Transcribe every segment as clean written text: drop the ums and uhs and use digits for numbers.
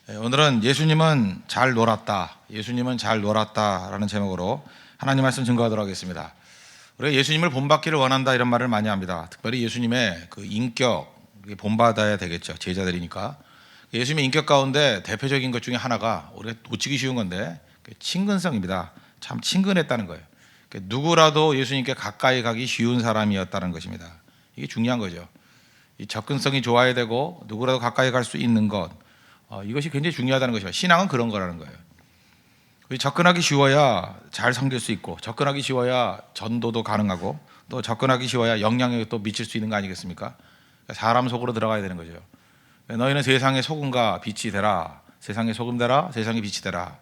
오늘은 예수님은 잘 놀았다. 예수님은 잘 놀았다라는 제목으로 하나님 말씀 증거하도록 하겠습니다. 우리가 예수님을 본받기를 원한다 이런 말을 많이 합니다. 특별히 예수님의 그 인격 본받아야 되겠죠. 제자들이니까. 예수님의 인격 가운데 대표적인 것 중에 하나가 우리가 놓치기 쉬운 건데 친근성입니다. 참 친근했다는 거예요. 누구라도 예수님께 가까이 가기 쉬운 사람이었다는 것입니다. 이게 중요한 거죠. 이 접근성이 좋아야 되고 누구라도 가까이 갈 수 있는 것, 이것이 굉장히 중요하다는 것이죠. 신앙은 그런 거라는 거예요. 접근하기 쉬워야 잘 섬길 수 있고, 접근하기 쉬워야 전도도 가능하고, 또 접근하기 쉬워야 영향력이 또 미칠 수 있는 거 아니겠습니까? 사람 속으로 들어가야 되는 거죠. 너희는 세상의 소금과 빛이 되라. 세상의 소금 되라. 세상의 빛이 되라.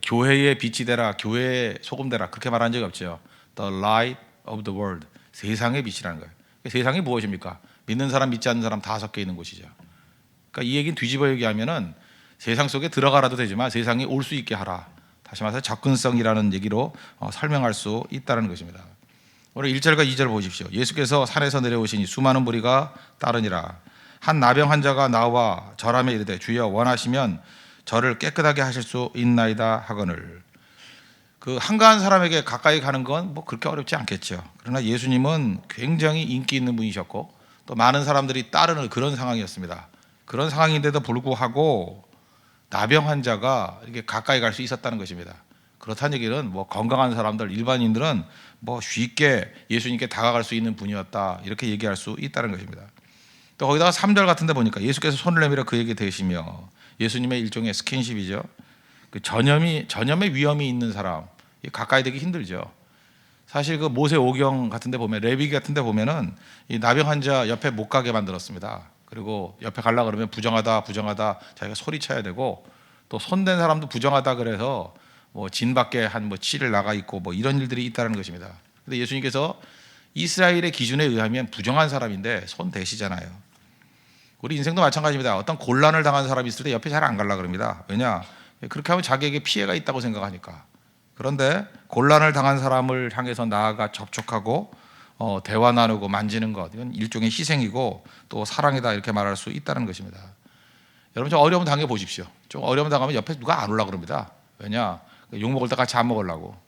교회의 빛이 되라. 교회의 소금 되라. 그렇게 말한 적이 없죠. The light of the world. 세상의 빛이라는 거예요. 세상이 무엇입니까? 믿는 사람, 믿지 않는 사람 다 섞여 있는 곳이죠. 그러니까 이 얘기는 뒤집어 얘기하면은 세상 속에 들어가라도 되지만 세상에 올 수 있게 하라. 다시 말해서 접근성이라는 얘기로 설명할 수 있다는 것입니다. 오늘 1절과 2절 보십시오. 예수께서 산에서 내려오시니 수많은 무리가 따르니라. 한 나병 환자가 나와 절하며 이르되 주여 원하시면 저를 깨끗하게 하실 수 있나이다 하거늘. 그 한가한 사람에게 가까이 가는 건 뭐 그렇게 어렵지 않겠죠. 그러나 예수님은 굉장히 인기 있는 분이셨고 또 많은 사람들이 따르는 그런 상황이었습니다. 그런 상황인데도 불구하고 나병 환자가 이렇게 가까이 갈 수 있었다는 것입니다. 그렇다는 얘기는 뭐 건강한 사람들, 일반인들은 뭐 쉽게 예수님께 다가갈 수 있는 분이었다 이렇게 얘기할 수 있다는 것입니다. 또 거기다가 3절 같은데 보니까 예수께서 손을 내밀어 그에게 대시며, 예수님의 일종의 스킨십이죠. 그 전염의 위험이 있는 사람 가까이 되기 힘들죠. 사실 그 모세오경 같은데 보면, 레위기 같은데 보면은 이 나병 환자 옆에 못 가게 만들었습니다. 그리고 옆에 가려 그러면 부정하다 자기가 소리쳐야 되고, 또 손댄 사람도 부정하다 그래서 뭐 진 밖에 한 뭐 7일 나가 있고 뭐 이런 일들이 있다는 것입니다. 근데 예수님께서 이스라엘의 기준에 의하면 부정한 사람인데 손 대시잖아요. 우리 인생도 마찬가지입니다. 어떤 곤란을 당한 사람이 있을 때 옆에 잘 안 가려 그럽니다. 왜냐? 그렇게 하면 자기에게 피해가 있다고 생각하니까. 그런데 곤란을 당한 사람을 향해서 나아가 접촉하고 대화 나누고 만지는 것, 이건 일종의 희생이고 또 사랑이다 이렇게 말할 수 있다는 것입니다. 여러분 좀 어려움 당해 보십시오. 좀 어려움 당하면 옆에 누가 안 오려고 그럽니다. 왜냐? 욕 먹을 때 같이 안 먹으려고,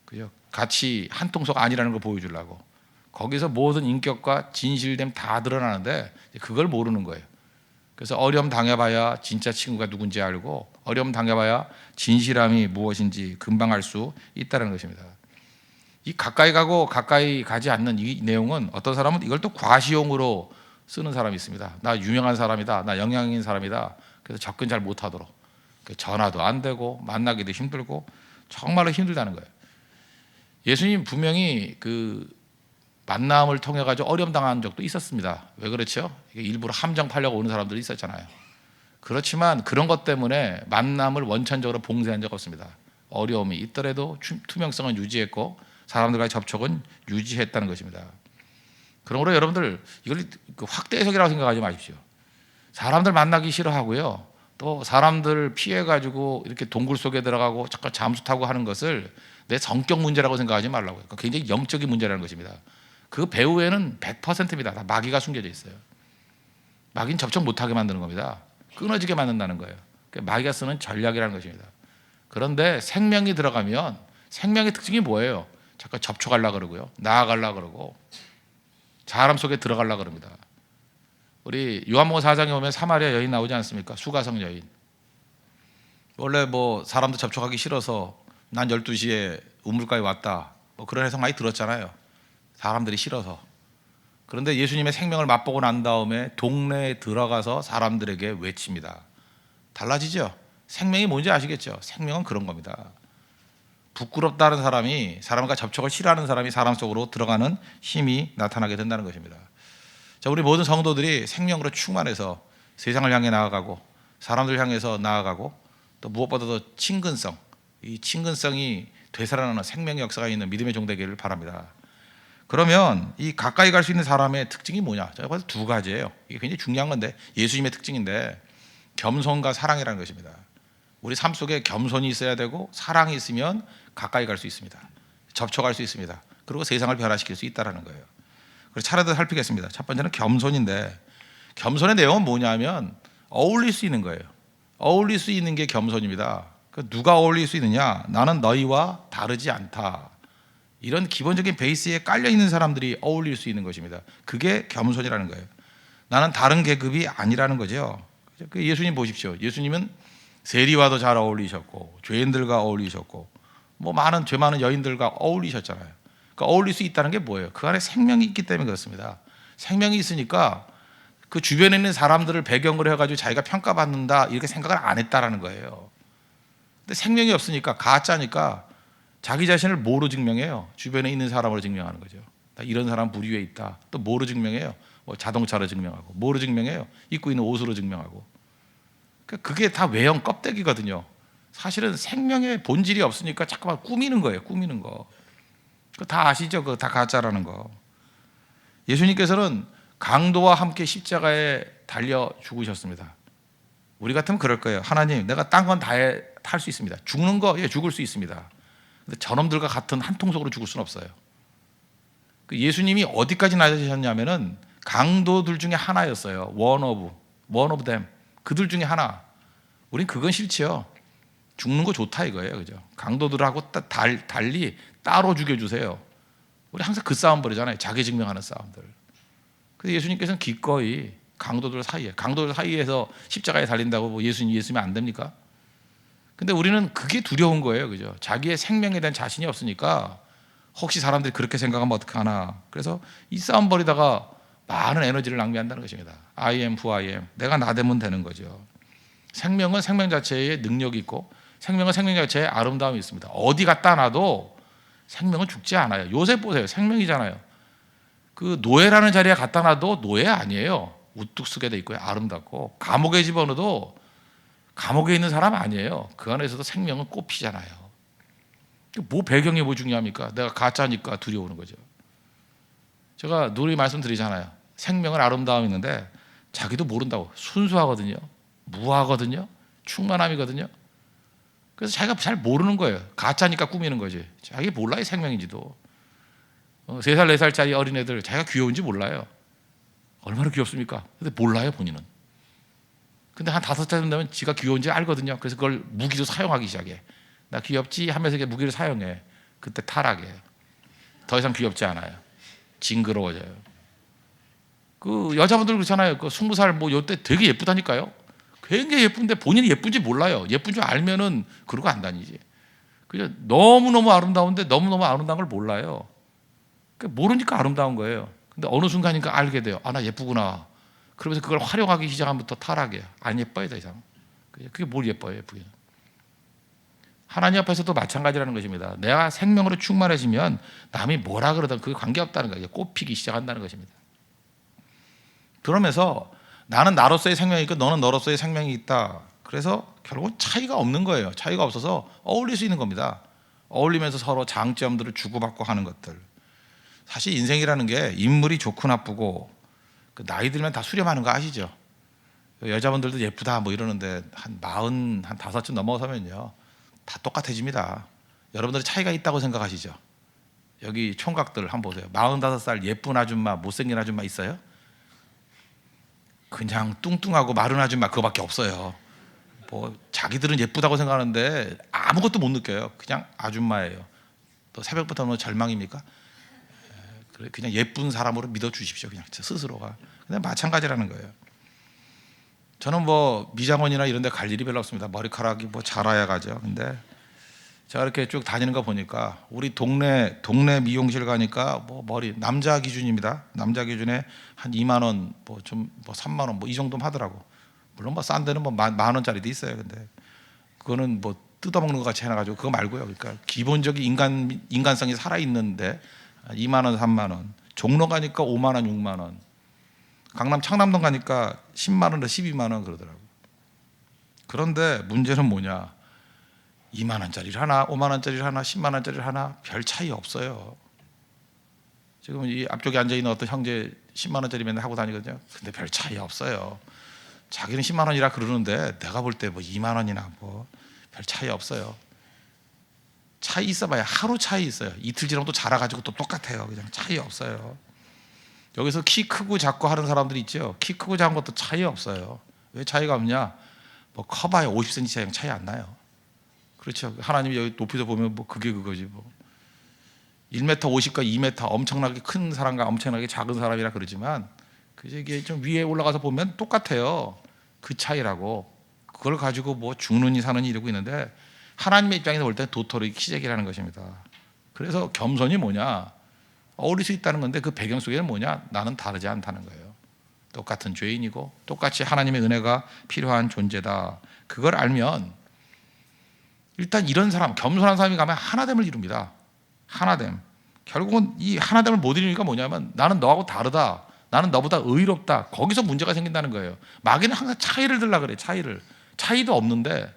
그죠? 같이 한 통속 아니라는 걸 보여주려고. 거기서 모든 인격과 진실됨 다 드러나는데 그걸 모르는 거예요. 그래서 어려움 당해봐야 진짜 친구가 누군지 알고, 어려움 당해봐야 진실함이 무엇인지 금방 알 수 있다는 것입니다. 이 가까이 가고 가까이 가지 않는 이 내용은 어떤 사람은 이걸 또 과시용으로 쓰는 사람이 있습니다. 나 유명한 사람이다, 나 영향 있는 사람이다, 그래서 접근 잘 못하도록 전화도 안 되고 만나기도 힘들고 정말로 힘들다는 거예요. 예수님 분명히 그 만남을 통해 가지고 어려움 당한 적도 있었습니다. 왜 그렇죠? 일부러 함정 팔려고 오는 사람들이 있었잖아요. 그렇지만 그런 것 때문에 만남을 원천적으로 봉쇄한 적 없습니다. 어려움이 있더라도 투명성은 유지했고 사람들과의 접촉은 유지했다는 것입니다. 그러므로 여러분들 이걸 확대 해석이라고 생각하지 마십시오. 사람들 만나기 싫어하고요, 또 사람들 피해 가지고 이렇게 동굴 속에 들어가고 잠깐 잠수 타고 하는 것을 내 성격 문제라고 생각하지 말라고요. 굉장히 영적인 문제라는 것입니다. 그 배후에는 100%입니다. 다 마귀가 숨겨져 있어요. 마귀는 접촉 못하게 만드는 겁니다. 끊어지게 만든다는 거예요. 마귀가 쓰는 전략이라는 것입니다. 그런데 생명이 들어가면 생명의 특징이 뭐예요? 자꾸 접촉하려고 그러고요, 나아가려고 그러고 사람 속에 들어가려고 그럽니다. 우리 요한복음 4장에 보면 사마리아 여인 나오지 않습니까? 수가성 여인. 원래 뭐 사람도 접촉하기 싫어서 난 12시에 우물가에 왔다, 뭐 그런 해석 많이 들었잖아요. 사람들이 싫어서. 그런데 예수님의 생명을 맛보고 난 다음에 동네에 들어가서 사람들에게 외칩니다. 달라지죠? 생명이 뭔지 아시겠죠? 생명은 그런 겁니다. 부끄럽다는 사람이, 사람과 접촉을 싫어하는 사람이 사람 속으로 들어가는 힘이 나타나게 된다는 것입니다. 자, 우리 모든 성도들이 생명으로 충만해서 세상을 향해 나아가고 사람들 향해서 나아가고 또 무엇보다도 친근성, 이 친근성이 되살아나는 생명의 역사가 있는 믿음의 종 되기를 바랍니다. 그러면 이 가까이 갈 수 있는 사람의 특징이 뭐냐? 제가 봐서 두 가지예요. 이게 굉장히 중요한 건데, 예수님의 특징인데, 겸손과 사랑이라는 것입니다. 우리 삶 속에 겸손이 있어야 되고 사랑이 있으면 가까이 갈 수 있습니다. 접촉할 수 있습니다. 그리고 세상을 변화시킬 수 있다는 거예요. 그래서 차례대로 살피겠습니다. 첫 번째는 겸손인데, 겸손의 내용은 뭐냐면 어울릴 수 있는 거예요. 어울릴 수 있는 게 겸손입니다. 누가 어울릴 수 있느냐? 나는 너희와 다르지 않다. 이런 기본적인 베이스에 깔려 있는 사람들이 어울릴 수 있는 것입니다. 그게 겸손이라는 거예요. 나는 다른 계급이 아니라는 거죠. 예수님 보십시오. 예수님은 세리와도 잘 어울리셨고 죄인들과 어울리셨고 뭐 많은 죄 많은 여인들과 어울리셨잖아요. 그러니까 어울릴 수 있다는 게 뭐예요? 그 안에 생명이 있기 때문에 그렇습니다. 생명이 있으니까 그 주변에 있는 사람들을 배경으로 해가지고 자기가 평가받는다 이렇게 생각을 안 했다라는 거예요. 근데 생명이 없으니까 가짜니까 자기 자신을 뭐로 증명해요? 주변에 있는 사람으로 증명하는 거죠. 이런 사람 무리 위에 있다. 또 뭐로 증명해요? 뭐 자동차로 증명하고 뭐로 증명해요? 입고 있는 옷으로 증명하고. 그게 다 외형 껍데기거든요. 사실은 생명의 본질이 없으니까 자꾸만 꾸미는 거예요. 꾸미는 거. 그거 다 아시죠? 그거 다 가짜라는 거. 예수님께서는 강도와 함께 십자가에 달려 죽으셨습니다. 우리 같으면 그럴 거예요. 하나님, 내가 딴 건 다 탈 수 있습니다. 죽는 거, 예, 죽을 수 있습니다. 근데 저놈들과 같은 한 통속으로 죽을 수는 없어요. 예수님이 어디까지 낮아지셨냐면은 강도들 중에 하나였어요. one of them. 그들 중에 하나. 우린 그건 싫지요. 죽는 거 좋다 이거예요, 그죠? 강도들하고 달리 따로 죽여주세요. 우리 항상 그 싸움 벌이잖아요. 자기 증명하는 싸움들. 그래서 예수님께서는 기꺼이 강도들 사이에서 십자가에 달린다고 뭐 예수님이 안 됩니까? 근데 우리는 그게 두려운 거예요, 그죠? 자기의 생명에 대한 자신이 없으니까 혹시 사람들이 그렇게 생각하면 어떡하나. 그래서 이 싸움 벌이다가 많은 에너지를 낭비한다는 것입니다. I am who I am. 내가 나 되면 되는 거죠. 생명은 생명 자체에 능력이 있고 생명은 생명 자체에 아름다움이 있습니다. 어디 갖다 놔도 생명은 죽지 않아요. 요셉 보세요. 생명이잖아요. 그 노예라는 자리에 갖다 놔도 노예 아니에요. 우뚝 쓰게 돼 있고요. 아름답고 감옥에 집어넣어도 감옥에 있는 사람 아니에요. 그 안에서도 생명은 꽃피잖아요. 뭐 배경이 뭐 중요합니까? 내가 가짜니까 두려우는 거죠. 제가 늘 말씀드리잖아요. 생명은 아름다움이 있는데 자기도 모른다고. 순수하거든요. 무하거든요. 충만함이거든요. 그래서 자기가 잘 모르는 거예요. 가짜니까 꾸미는 거지. 자기 몰라요, 생명인지도. 3살, 4살짜리 어린애들 자기가 귀여운지 몰라요. 얼마나 귀엽습니까? 근데 몰라요, 본인은. 근데 한 5살쯤 되면 지가 귀여운지 알거든요. 그래서 그걸 무기로 사용하기 시작해. 나 귀엽지 하면서 무기를 사용해. 그때 타락해요. 더 이상 귀엽지 않아요. 징그러워져요. 그 여자분들 그렇잖아요. 그 20살 뭐 요때 되게 예쁘다니까요. 굉장히 예쁜데 본인이 예쁜지 몰라요. 예쁜 줄 알면은 그러고 안 다니지. 그죠? 너무너무 아름다운데 너무너무 아름다운 걸 몰라요. 모르니까 아름다운 거예요. 근데 어느 순간인가 알게 돼요. 아, 나 예쁘구나. 그러면서 그걸 활용하기 시작하면부터 타락이에요. 안 예뻐요, 더 이상. 그게 뭘 예뻐요, 예쁘게. 하나님 앞에서도 마찬가지라는 것입니다. 내가 생명으로 충만해지면 남이 뭐라 그러든 그게 관계없다는 거예요. 꽃피기 시작한다는 것입니다. 그러면서 나는 나로서의 생명이 있고 너는 너로서의 생명이 있다. 그래서 결국 차이가 없는 거예요. 차이가 없어서 어울릴 수 있는 겁니다. 어울리면서 서로 장점들을 주고받고 하는 것들. 사실 인생이라는 게 인물이 좋고 나쁘고 그 나이 들면 다 수렴하는 거 아시죠? 여자분들도 예쁘다 뭐 이러는데 한 40, 한 5쯤 넘어서면요 다 똑같아집니다. 여러분들이 차이가 있다고 생각하시죠? 여기 총각들 한번 보세요. 45살 예쁜 아줌마, 못생긴 아줌마 있어요? 그냥 뚱뚱하고 마른 아줌마 그거밖에 없어요. 뭐 자기들은 예쁘다고 생각하는데 아무것도 못 느껴요. 그냥 아줌마예요. 또 새벽부터 뭐 절망입니까? 그냥 예쁜 사람으로 믿어주십시오. 그냥 스스로가. 그냥 마찬가지라는 거예요. 저는 뭐 미장원이나 이런 데 갈 일이 별로 없습니다. 머리카락이 뭐 자라야 가죠. 근데 제가 이렇게 쭉 다니는 거 보니까 우리 동네 미용실 가니까 뭐 머리 남자 기준입니다. 남자 기준에 한 2만 원, 뭐 좀 뭐 3만 원 뭐 이 정도면 하더라고. 물론 뭐 싼 데는 뭐 만 원짜리도 있어요. 근데 그거는 뭐 뜯어먹는 것 같이 해놔가지고 그거 말고요. 그러니까 기본적인 인간성이 살아 있는데 2만 원, 3만 원. 종로 가니까 5만 원, 6만 원. 강남 창남동 가니까 10만 원에서 12만 원 그러더라고. 그런데 문제는 뭐냐? 2만 원짜리를 하나, 5만 원짜리를 하나, 10만 원짜리를 하나 별 차이 없어요. 지금 이 앞쪽에 앉아 있는 어떤 형제 10만 원짜리 맨날 하고 다니거든요. 근데 별 차이 없어요. 자기는 10만 원이라 그러는데 내가 볼 때 뭐 2만 원이나 뭐 별 차이 없어요. 차이 있어봐야 하루 차이 있어요. 이틀 지나면 또 자라가지고 또 똑같아요. 그냥 차이 없어요. 여기서 키 크고 작고 하는 사람들이 있죠. 키 크고 작은 것도 차이 없어요. 왜 차이가 없냐? 뭐 커봐야 50cm 차이 안 나요. 그렇죠. 하나님이 여기 높이서 보면 뭐 그게 그거지 뭐. 1m 50과 2m 엄청나게 큰 사람과 엄청나게 작은 사람이라 그러지만 그게 좀 위에 올라가서 보면 똑같아요. 그 차이라고. 그걸 가지고 뭐 죽느니 사느니 이러고 있는데 하나님의 입장에서 볼 때 도토리 키재기라는 것입니다. 그래서 겸손이 뭐냐? 어울릴 수 있다는 건데 그 배경 속에는 뭐냐? 나는 다르지 않다는 거예요. 똑같은 죄인이고 똑같이 하나님의 은혜가 필요한 존재다. 그걸 알면 일단 이런 사람, 겸손한 사람이 가면 하나됨을 이룹니다. 하나됨. 결국은 이 하나됨을 못 이루니까 뭐냐면 나는 너하고 다르다. 나는 너보다 의롭다. 거기서 문제가 생긴다는 거예요. 마귀는 항상 차이를 들라 그래. 차이도 없는데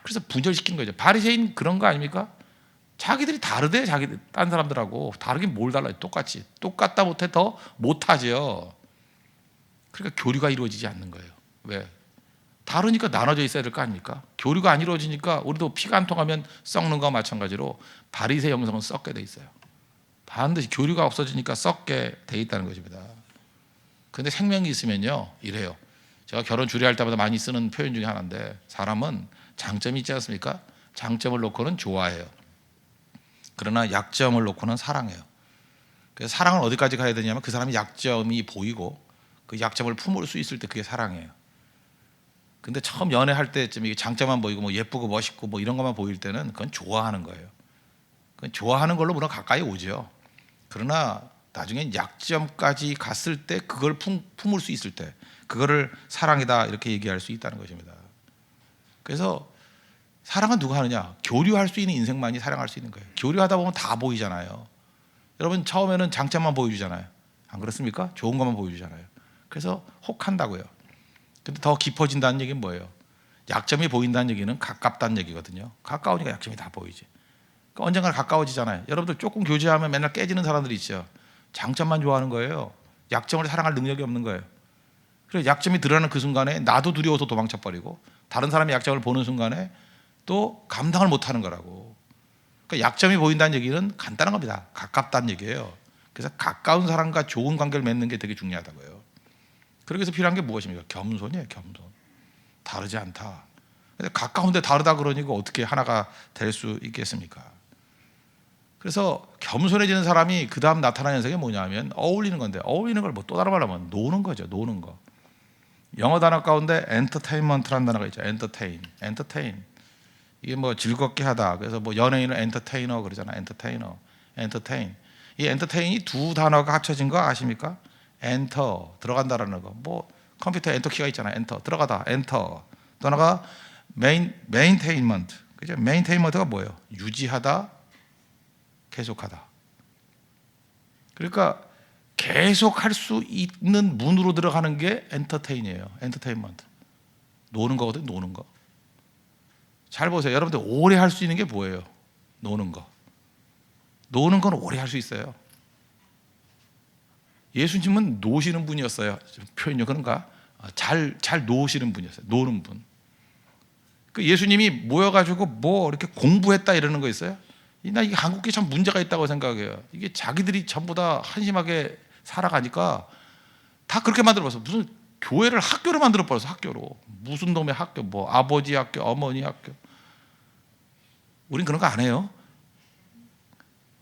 그래서 분절시킨 거죠. 바리새인 그런 거 아닙니까? 자기들이 다르대. 자기들 딴 사람들하고 다르긴 뭘 달라요. 똑같이. 똑같다 못해 더 못하죠. 그러니까 교류가 이루어지지 않는 거예요. 왜? 다르니까 나눠져 있어야 될 거 아닙니까? 교류가 안 이루어지니까 우리도 피가 안 통하면 썩는 거와 마찬가지로 바리새 영성은 썩게 돼 있어요. 반드시 교류가 없어지니까 썩게 돼 있다는 것입니다. 그런데 생명이 있으면요 이래요. 제가 결혼 주례할 때마다 많이 쓰는 표현 중에 하나인데 사람은 장점이 있지 않습니까? 장점을 놓고는 좋아해요. 그러나 약점을 놓고는 사랑해요. 그래서 사랑은 어디까지 가야 되냐면 그 사람이 약점이 보이고 그 약점을 품을 수 있을 때 그게 사랑이에요. 근데 처음 연애할 때쯤 이게 장점만 보이고 뭐 예쁘고 멋있고 뭐 이런 것만 보일 때는 그건 좋아하는 거예요. 그건 좋아하는 걸로 물론 가까이 오죠. 그러나 나중엔 약점까지 갔을 때 그걸 품을 수 있을 때 그거를 사랑이다 이렇게 얘기할 수 있다는 것입니다. 그래서 사랑은 누가 하느냐? 교류할 수 있는 인생만이 사랑할 수 있는 거예요. 교류하다 보면 다 보이잖아요. 여러분 처음에는 장점만 보여주잖아요. 안 그렇습니까? 좋은 것만 보여주잖아요. 그래서 혹한다고요. 근데 더 깊어진다는 얘기는 뭐예요? 약점이 보인다는 얘기는 가깝다는 얘기거든요. 가까우니까 약점이 다 보이지. 그러니까 언젠가 가까워지잖아요. 여러분들 조금 교제하면 맨날 깨지는 사람들이 있죠. 장점만 좋아하는 거예요. 약점을 사랑할 능력이 없는 거예요. 그래서 약점이 드러나는 그 순간에 나도 두려워서 도망쳐버리고 다른 사람의 약점을 보는 순간에 또 감당을 못하는 거라고. 그러니까 약점이 보인다는 얘기는 간단한 겁니다. 가깝다는 얘기예요. 그래서 가까운 사람과 좋은 관계를 맺는 게 되게 중요하다고요. 그래서 필요한 게 무엇입니까? 겸손이에요. 겸손. 다르지 않다. 근데 가까운데 다르다 그러니까 어떻게 하나가 될 수 있겠습니까? 그래서 겸손해지는 사람이 그 다음 나타나는 현상이 뭐냐면 어울리는 건데 어울리는 걸 뭐 또 다른 말로 하면 노는 거죠. 노는 거. 영어 단어 가운데 엔터테인먼트라는 단어가 있죠. 엔터테인. 이게 뭐 즐겁게 하다. 그래서 뭐 연예인은 엔터테이너 그러잖아. 엔터테인. 이 엔터테인이 두 단어가 합쳐진 거 아십니까? 엔터 들어간다라는 거. 뭐 컴퓨터에 엔터 키가 있잖아요. 엔터 들어가다. 엔터. 또 하나가 메인테인먼트. 그죠? 메인테인먼트가 뭐예요? 유지하다, 계속하다. 그러니까 계속 할 수 있는 문으로 들어가는 게 엔터테인이에요. 엔터테인먼트. 노는 거거든요. 노는 거. 잘 보세요. 여러분들 오래 할 수 있는 게 뭐예요? 노는 거. 노는 건 오래 할 수 있어요. 예수님은 노시는 분이었어요. 표현이 그런가? 잘 노시는 분이었어요. 노는 분. 그 예수님이 모여가지고 뭐 이렇게 공부했다 이러는 거 있어요? 나 이게 한국에 참 문제가 있다고 생각해요. 이게 자기들이 전부 다 한심하게 살아가니까 다 그렇게 만들어봤어. 무슨 교회를 학교로 만들어버렸어. 학교로. 무슨 놈의 학교, 뭐 아버지 학교, 어머니 학교. 우린 그런 거 안 해요.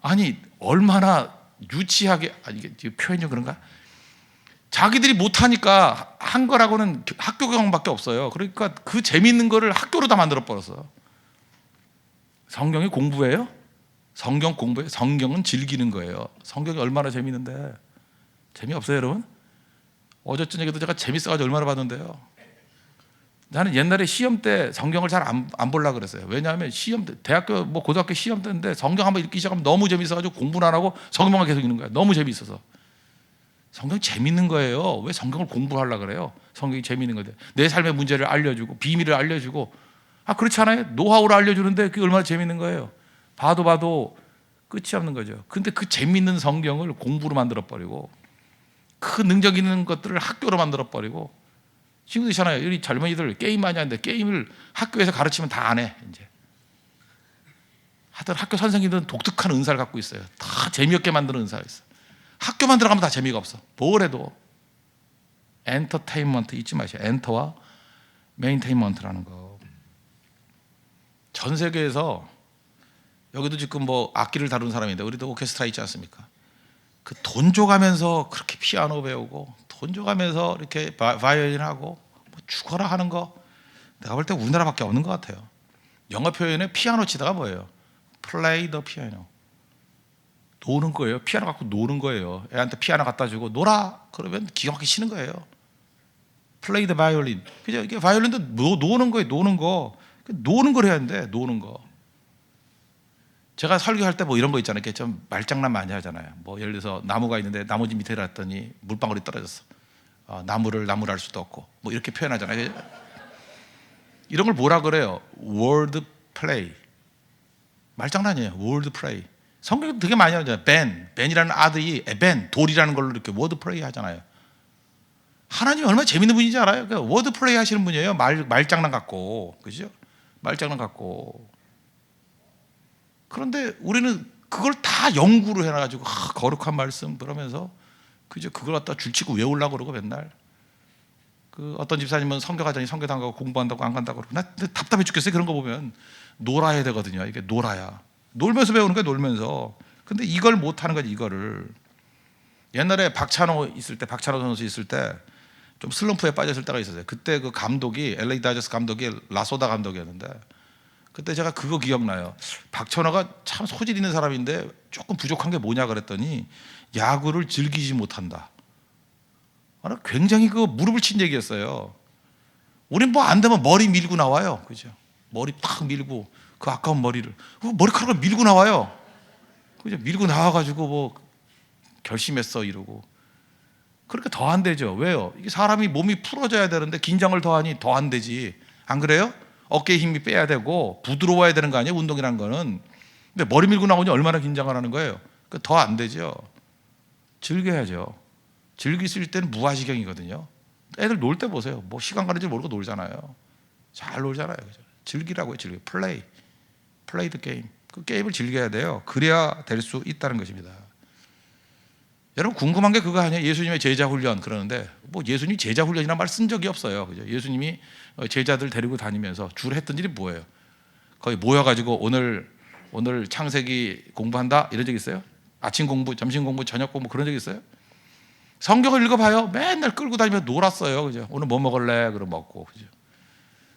아니 얼마나 유치하게, 이게 표현이 그런가? 자기들이 못하니까 한 거라고는 학교 경험밖에 없어요. 그러니까 그 재미있는 거를 학교로 다 만들어버렸어. 성경이 공부예요? 성경 공부예요? 성경은 즐기는 거예요. 성경이 얼마나 재미있는데. 재미없어요 여러분? 어제 저녁에도 제가 재밌어가지고 얼마나 봤는데요. 나는 옛날에 시험 때 성경을 잘 안 보려고 그랬어요. 왜냐하면 시험 때, 대학교 뭐 고등학교 시험 때인데 성경 한번 읽기 시작하면 너무 재밌어가지고 공부는 안 하고 성경만 계속 읽는 거야. 너무 재밌어서. 성경이 재밌는 거예요. 왜 성경을 공부하려고 그래요? 성경이 재밌는 건데 내 삶의 문제를 알려주고 비밀을 알려주고. 그렇지 않아요? 노하우를 알려주는데 그게 얼마나 재밌는 거예요. 봐도 끝이 없는 거죠. 근데 그 재밌는 성경을 공부로 만들어버리고 그 능력 있는 것들을 학교로 만들어버리고. 지금도 있잖아요. 우리 젊은이들 게임 많이 하는데 게임을 학교에서 가르치면 다 안 해. 이제 하여튼 학교 선생님들은 독특한 은사를 갖고 있어요. 다 재미없게 만드는 은사가 있어요. 학교만 들어가면 다 재미가 없어. 뭘 해도. 엔터테인먼트 잊지 마세요. 엔터와 메인테인먼트라는 거. 전 세계에서 여기도 지금 뭐 악기를 다루는 사람인데 우리도 오케스트라 있지 않습니까? 그 돈 줘가면서 그렇게 피아노 배우고 돈 줘가면서 이렇게 바이올린 하고 뭐 죽어라 하는 거 내가 볼 때 우리나라밖에 없는 것 같아요. 영어 표현에 피아노 치다가 뭐예요? Play the piano. 노는 거예요. 피아노 갖고 노는 거예요. 애한테 피아노 갖다 주고 놀아 그러면 기가 막히게 치는 거예요. Play the violin. 그죠? 이게 바이올린도 노는 거예요. 노는 거. 노는 걸 해야 하는데 노는 거. 제가 설교할 때 뭐 이런 거 있잖아요. 이렇게 좀 말장난 많이 하잖아요. 뭐 예를 들어서 나무가 있는데 나무집 밑에 놨더니 물방울이 떨어졌어. 나무를 할 수도 없고 뭐 이렇게 표현하잖아요. 이런 걸 뭐라 그래요? word play. 말장난이에요. word play. 성경에 되게 많이 하잖아요. 벤이라는 아들이 벤 돌이라는 걸로 이렇게 word play 하잖아요. 하나님이 얼마나 재밌는 분인지 알아요? 그러니까 word play 하시는 분이에요. 말장난 갖고, 그죠? 말장난 갖고. 그런데 우리는 그걸 다 연구를 해놔가지고 거룩한 말씀 그러면서 그죠? 그걸 갖다 줄치고 외우려고 그러고 맨날 그 어떤 집사님은 성교가자니 성교당 가고 공부한다고 안 간다고 그러고 나 답답해 죽겠어요. 그런 거 보면 놀아야 되거든요. 이게 놀아야 놀면서 배우는 거야. 놀면서. 근데 이걸 못 하는 거지. 이거를 옛날에 박찬호 선수 있을 때 좀 슬럼프에 빠졌을 때가 있었어요. 그때 그 감독이 LA 다저스 감독이 라소다 감독이었는데 그때 제가 그거 기억나요. 박찬호가 참 소질 있는 사람인데 조금 부족한 게 뭐냐 그랬더니 야구를 즐기지 못한다. 굉장히 그 무릎을 친 얘기였어요. 우린 뭐 안 되면 머리 밀고 나와요. 그죠? 머리 탁 밀고 그 아까운 머리를 머리카락을 밀고 나와요. 그죠? 밀고 나와가지고 뭐 결심했어 이러고. 그렇게 더 안 되죠. 왜요? 이게 사람이 몸이 풀어져야 되는데 긴장을 더하니 더 안 되지. 안 그래요? 어깨에 힘이 빼야 되고 부드러워야 되는 거 아니에요? 운동이라는 거는. 근데 머리 밀고 나오니 얼마나 긴장을 하는 거예요? 더 안 되죠. 즐겨야죠. 즐길 수 있을 때는 무아지경이거든요. 애들 놀 때 보세요. 뭐 시간 가는 줄 모르고 놀잖아요. 잘 놀잖아요. 그죠? 즐기라고요. 플레이 the game. 그 게임을 즐겨야 돼요. 그래야 될 수 있다는 것입니다. 여러분 궁금한 게 그거 아니에요? 예수님의 제자 훈련 그러는데 뭐 예수님이 제자 훈련이라는 말 쓴 적이 없어요. 그죠? 예수님이 제자들 데리고 다니면서 주로 했던 일이 뭐예요? 거의 모여가지고 오늘 창세기 공부한다 이런 적 있어요? 아침 공부, 점심 공부, 저녁 공부 그런 적 있어요? 성경을 읽어봐요. 맨날 끌고 다니면서 놀았어요. 그죠? 오늘 뭐 먹을래? 그럼 먹고, 그죠?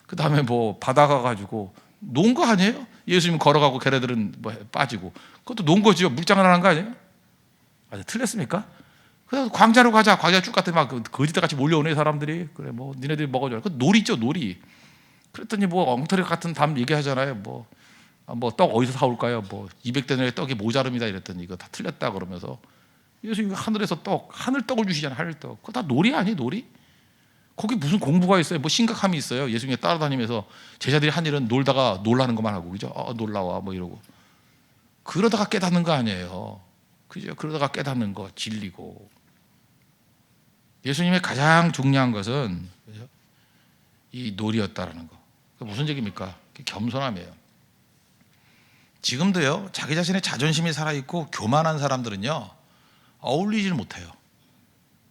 그 다음에 뭐 바다 가가지고 논 거 아니에요? 예수님 걸어가고 걔네들은 뭐 빠지고 그것도 논 거죠. 물장을 하는 거 아니에요? 아니, 틀렸습니까? 그래서 광자로 가자. 광자 쭉 갔더니 막 거지들 같이 몰려오네 사람들이. 그래 뭐 니네들이 먹어줘. 그 놀이죠 놀이. 그랬더니 뭐 엉터리 같은 답 얘기하잖아요. 뭐 떡 어디서 사올까요? 뭐 200대너의 떡이 모자릅니다. 이랬더니 이거 다 틀렸다 그러면서 예수님이 하늘에서 하늘 떡을 주시잖아요. 하늘 떡. 그거 다 놀이 아니에요? 놀이? 거기 무슨 공부가 있어요? 뭐 심각함이 있어요? 예수님이 따라다니면서 제자들이 한 일은 놀다가 놀라는 것만 하고 그죠? 놀라워 뭐 이러고 그러다가 깨닫는 거 아니에요? 그죠? 그러다가 깨닫는 거 진리고. 예수님의 가장 중요한 것은 그죠? 이 놀이였다라는 거. 무슨 얘기입니까? 겸손함이에요. 지금도요 자기 자신의 자존심이 살아있고 교만한 사람들은요 어울리질 못해요.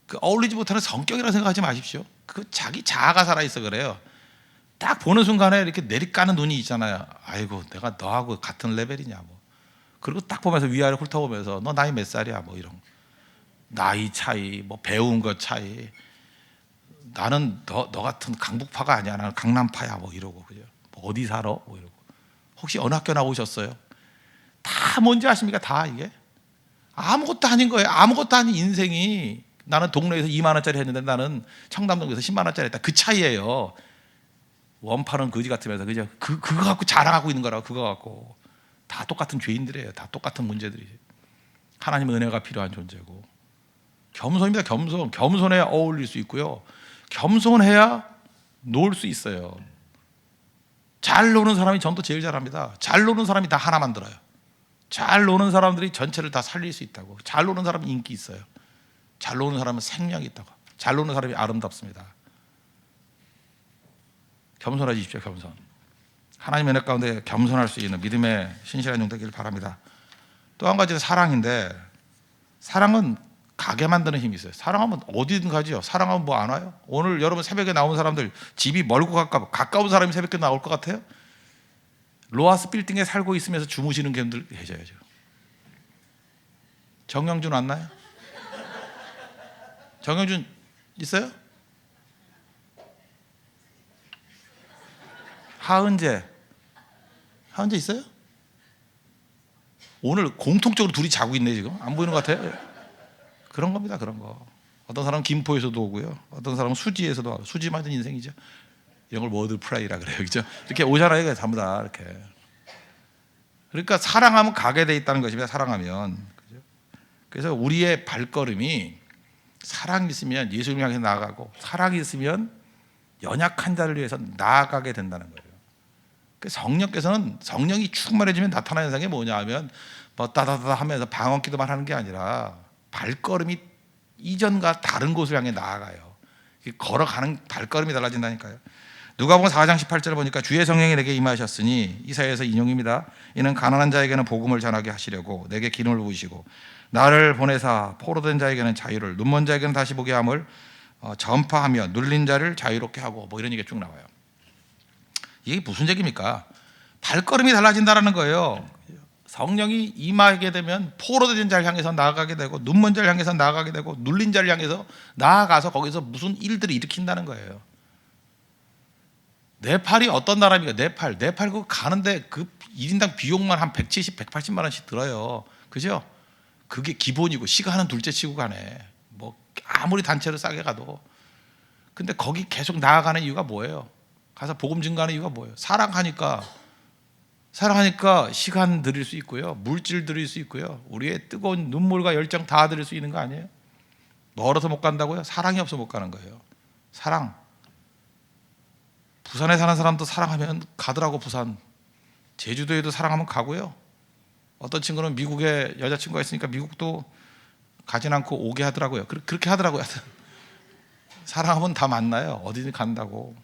그 어울리지 못하는 성격이라고 생각하지 마십시오. 그 자기 자아가 살아있어 그래요. 딱 보는 순간에 이렇게 내리까는 눈이 있잖아요. 아이고 내가 너하고 같은 레벨이냐 뭐. 그리고 딱 보면서 위아래 훑어보면서 너 나이 몇 살이야 뭐 이런 나이 차이 뭐 배운 것 차이 나는 너 같은 강북파가 아니야 나는 강남파야 뭐 이러고 그죠? 뭐 어디 살아 뭐 이러고 혹시 어느 학교 나오셨어요? 다 뭔지 아십니까? 다 이게 아무것도 아닌 거예요. 아무것도 아닌 인생이 나는 동네에서 2만 원짜리 했는데 나는 청담동에서 10만 원짜리 했다. 그 차이예요. 원파는 거지 같으면서 그죠? 그거 갖고 자랑하고 있는 거라고. 그거 갖고 다 똑같은 죄인들이에요. 다 똑같은 문제들이. 하나님의 은혜가 필요한 존재고 겸손입니다. 겸손해야 어울릴 수 있고요. 겸손해야 놀 수 있어요. 잘 노는 사람이 전도 제일 잘합니다. 잘 노는 사람이 다 하나 만들어요. 잘 노는 사람들이 전체를 다 살릴 수 있다고. 잘 노는 사람은 인기 있어요. 잘 노는 사람은 생명이 있다고. 잘 노는 사람이 아름답습니다. 겸손해지십시오. 겸손. 하나님의 은혜 가운데 겸손할 수 있는 믿음의 신실한 종 되기를 바랍니다. 또 한 가지는 사랑인데 사랑은 가게 만드는 힘이 있어요. 사랑하면 어디든 가죠. 사랑하면 뭐 안 와요? 오늘 여러분 새벽에 나온 사람들 집이 멀고 가까운 사람이 새벽에 나올 것 같아요? 로하스 빌딩에 살고 있으면서 주무시는 분들 계셔요. 지금. 정영준 왔나요? 정영준 있어요? 하은재 있어요? 오늘 공통적으로 둘이 자고 있네. 지금 안 보이는 것 같아요. 그런 겁니다. 그런 거. 어떤 사람은 김포에서도 오고요, 어떤 사람은 수지에서도 와요. 수지 맞은 인생이죠. 이런 걸 워드 프라이라 그래요. 그죠? 이렇게 오잖아요. 전부 다 이렇게. 그러니까 사랑하면 가게 돼 있다는 것입니다. 사랑하면. 그죠? 그래서 우리의 발걸음이 사랑이 있으면 예수님을 향해 나아가고, 사랑이 있으면 연약한 자를 위해서 나아가게 된다는 거예요. 성령께서는, 성령이 충만해지면 나타나는 현상이 뭐냐 하면 뭐 따다다다 하면서 방언기도만 하는 게 아니라 발걸음이 이전과 다른 곳을 향해 나아가요. 걸어가는 발걸음이 달라진다니까요. 누가복음 4장 18절을 보니까 주의 성령이 내게 임하셨으니, 이사야에서 인용입니다. 이는 가난한 자에게는 복음을 전하게 하시려고 내게 기름을 부으시고 나를 보내사 포로된 자에게는 자유를, 눈먼 자에게는 다시 보게 함을 전파하며 눌린 자를 자유롭게 하고, 뭐 이런 얘기가 쭉 나와요. 이게 무슨 얘기입니까? 발걸음이 달라진다는 거예요. 성령이 임하게 되면 포로된 자를 향해서 나아가게 되고, 눈먼 자를 향해서 나아가게 되고, 눌린 자를 향해서 나아가서 거기서 무슨 일들을 일으킨다는 거예요. 네팔이 어떤 나라입니까? 네팔 그거 가는데 그 1인당 비용만 한 170, 180만 원씩 들어요. 그죠? 그게 기본이고, 시간은 둘째 치고 가네. 뭐 아무리 단체로 싸게 가도. 근데 거기 계속 나아가는 이유가 뭐예요? 가서 복음 증거하는 이유가 뭐예요? 사랑하니까 시간 드릴 수 있고요, 물질 드릴 수 있고요, 우리의 뜨거운 눈물과 열정 다 드릴 수 있는 거 아니에요? 멀어서 못 간다고요? 사랑이 없어 못 가는 거예요. 사랑. 부산에 사는 사람도 사랑하면 가더라고. 부산, 제주도에도 사랑하면 가고요. 어떤 친구는 미국에 여자친구가 있으니까 미국도 가진 않고 오게 하더라고요. 그렇게 하더라고요. 사랑하면 다 만나요. 어디든 간다고.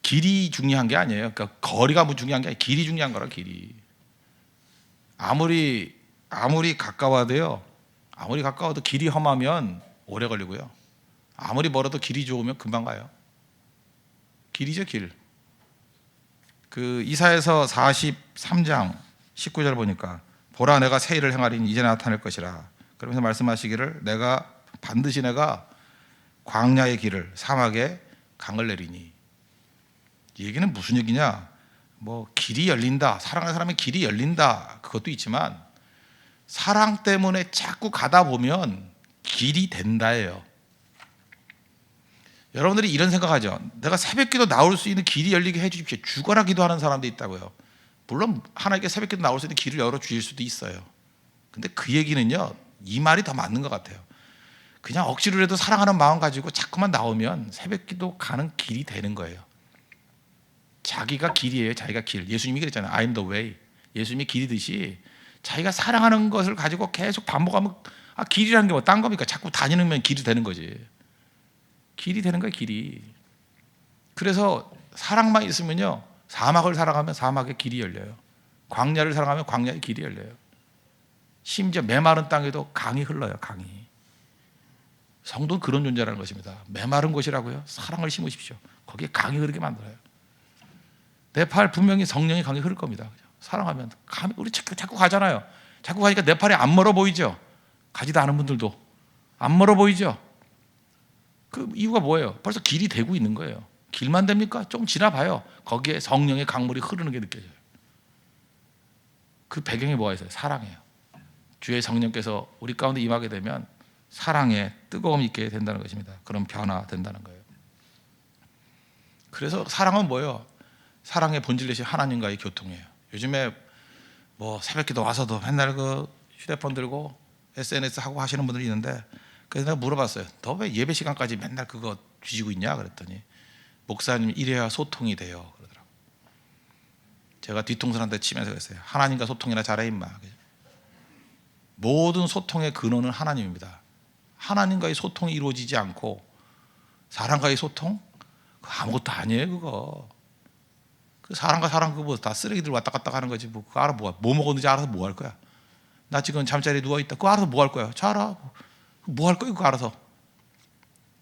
길이 중요한 게 아니에요. 그러니까 거리가 뭐 중요한 게 아니에요. 길이 중요한 거라. 길이. 아무리 가까워도요, 아무리 가까워도 길이 험하면 오래 걸리고요, 아무리 멀어도 길이 좋으면 금방 가요. 길이죠, 길. 그 이사야서 43장 19절 보니까 보라 내가 새 일을 행하리니 이제 나타날 것이라. 그러면서 말씀하시기를 반드시 내가 광야의 길을, 사막에 강을 내리니. 이 얘기는 무슨 얘기냐? 뭐 길이 열린다, 사랑하는 사람의 길이 열린다, 그것도 있지만 사랑 때문에 자꾸 가다 보면 길이 된다예요. 여러분들이 이런 생각하죠. 내가 새벽기도 나올 수 있는 길이 열리게 해주십시오. 죽어라 기도하는 사람도 있다고요. 물론 하나님께 새벽기도 나올 수 있는 길을 열어주실 수도 있어요. 근데 그 얘기는요, 이 말이 더 맞는 것 같아요. 그냥 억지로라도 사랑하는 마음 가지고 자꾸만 나오면 새벽기도 가는 길이 되는 거예요. 자기가 길이에요. 자기가 길. 예수님이 그랬잖아요. I'm the way. 예수님이 길이듯이 자기가 사랑하는 것을 가지고 계속 반복하면, 길이라는 게 뭐 딴 겁니까? 자꾸 다니면 길이 되는 거지. 길이 되는 거예요. 길이. 그래서 사랑만 있으면요, 사막을 살아가면 사막의 길이 열려요. 광야를 살아가면 광야의 길이 열려요. 심지어 메마른 땅에도 강이 흘러요. 강이. 성도는 그런 존재라는 것입니다. 메마른 곳이라고요? 사랑을 심으십시오. 거기에 강이 흐르게 만들어요. 네팔 분명히 성령의 강이 흐를 겁니다. 사랑하면. 우리 자꾸 가잖아요. 자꾸 가니까 네팔이 안 멀어 보이죠? 가지도 않은 분들도 안 멀어 보이죠? 그 이유가 뭐예요? 벌써 길이 되고 있는 거예요. 길만 됩니까? 좀 지나봐요. 거기에 성령의 강물이 흐르는 게 느껴져요. 그 배경에 뭐가 있어요? 사랑이에요. 주의 성령께서 우리 가운데 임하게 되면 사랑에 뜨거움이 있게 된다는 것입니다. 그런 변화된다는 거예요. 그래서 사랑은 뭐예요? 사랑의 본질 대신 하나님과의 교통이에요. 요즘에 뭐 새벽기도 와서도 맨날 그 휴대폰 들고 SNS 하고 하시는 분들이 있는데, 그래서 내가 물어봤어요. 너 왜 예배 시간까지 맨날 그거 쥐고 있냐? 그랬더니 목사님 이래야 소통이 돼요, 그러더라고. 제가 뒤통수한테 치면서 그랬어요. 하나님과 소통이나 잘해 임마. 모든 소통의 근원은 하나님입니다. 하나님과의 소통이 이루어지지 않고 사람과의 소통? 그거 아무것도 아니에요. 그거. 그 사람과 사람 그거 다 쓰레기들 왔다 갔다 하는 거지. 뭐 그거 알아 뭐 먹었는지 알아서 뭐 할 거야. 나 지금 잠자리에 누워있다. 그거 알아서 뭐 할 거야? 자라. 뭐 할 거야? 그거 알아서.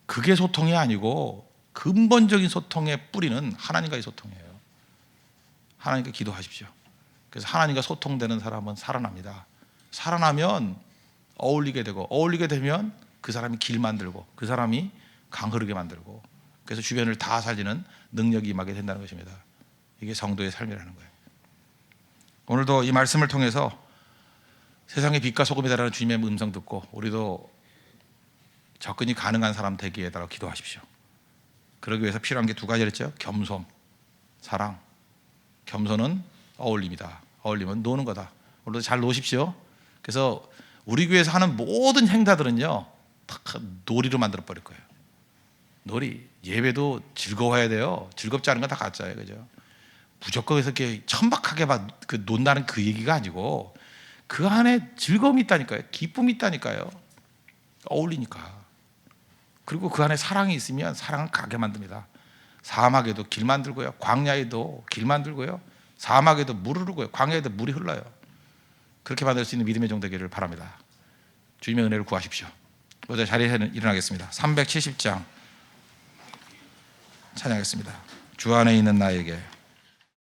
그게 소통이 아니고 근본적인 소통의 뿌리는 하나님과의 소통이에요. 하나님께 기도하십시오. 그래서 하나님과 소통되는 사람은 살아납니다. 살아나면 어울리게 되고, 어울리게 되면 그 사람이 길 만들고, 그 사람이 강 흐르게 만들고, 그래서 주변을 다 살리는 능력이 임하게 된다는 것입니다. 이게 성도의 삶이라는 거예요. 오늘도 이 말씀을 통해서 세상의 빛과 소금이다라는 주님의 음성 듣고 우리도 접근이 가능한 사람 되기에 따라 기도하십시오. 그러기 위해서 필요한 게 두 가지였죠. 겸손, 사랑. 겸손은 어울림이다. 어울림은 노는 거다. 오늘도 잘 노십시오. 그래서 우리 교회에서 하는 모든 행사들은요, 다 놀이로 만들어 버릴 거예요. 놀이. 예배도 즐거워야 돼요. 즐겁지 않은 건 다 가짜예요. 그죠? 무조건 이렇게 천박하게 막 논다는 그 얘기가 아니고 그 안에 즐거움이 있다니까요. 기쁨이 있다니까요. 어울리니까. 그리고 그 안에 사랑이 있으면 사랑을 가게 만듭니다. 사막에도 길 만들고요, 광야에도 길 만들고요, 사막에도 물을 흐르고요, 광야에도 물이 흘러요. 그렇게 만들 수 있는 믿음의 종 되기를 바랍니다. 주님의 은혜를 구하십시오. 모두 자리에 일어나겠습니다. 370장 찬양하겠습니다. 주 안에 있는 나에게.